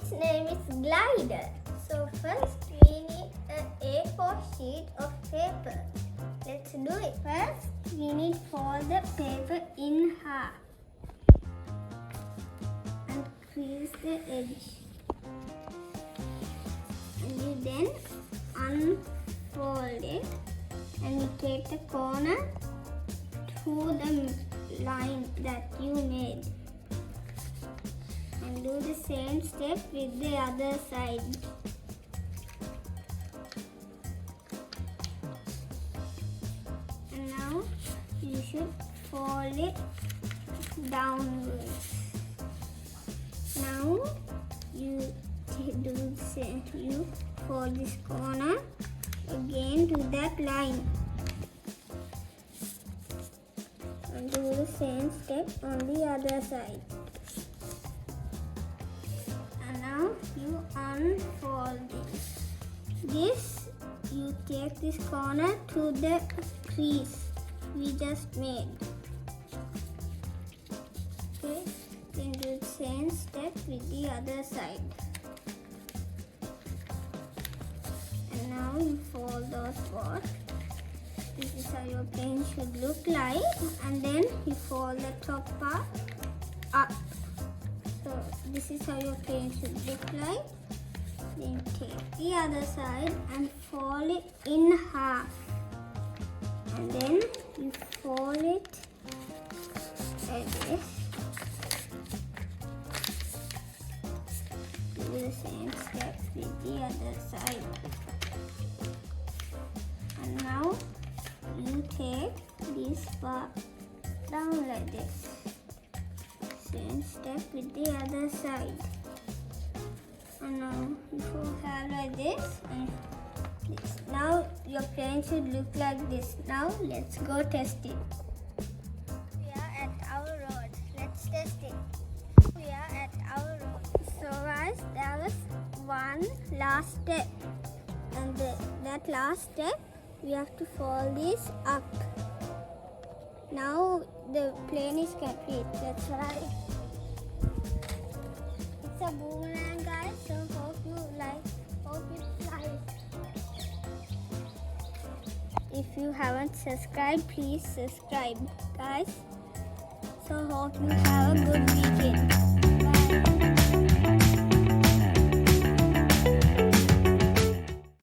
its name is glider. So first we need an A4 sheet of paper. Let's do it. First we need to fold the paper in half and crease the edge. And you then unfold it and you take the corner to the line that you made. And do the same step with the other side. And now you should fold it downwards. Now you do the same. You fold this corner again to that line. And do the same step on the other side. And now you unfold this. This, you take this corner to the crease we just made. Okay, then do the same step with the other side. And now you fold those four. This is how your pen should look like, and then you fold the top part up. So this is how your pen should look like. Then take the other side and fold it in half, and then you fold it like this. Do the same steps with the other side. And now you take this part down like this. Same step with the other side. And now you have like this and this. Now your pen should look like this. Now let's go test it. We are at our road. Let's test it. We are at our road. So guys, there was one last step. And that last step, we have to fold this up. Now the plane is complete. Let's try. It's a boomerang, guys. So hope you like. Hope you try it. If you haven't subscribed, please subscribe, guys. So hope you have a good weekend.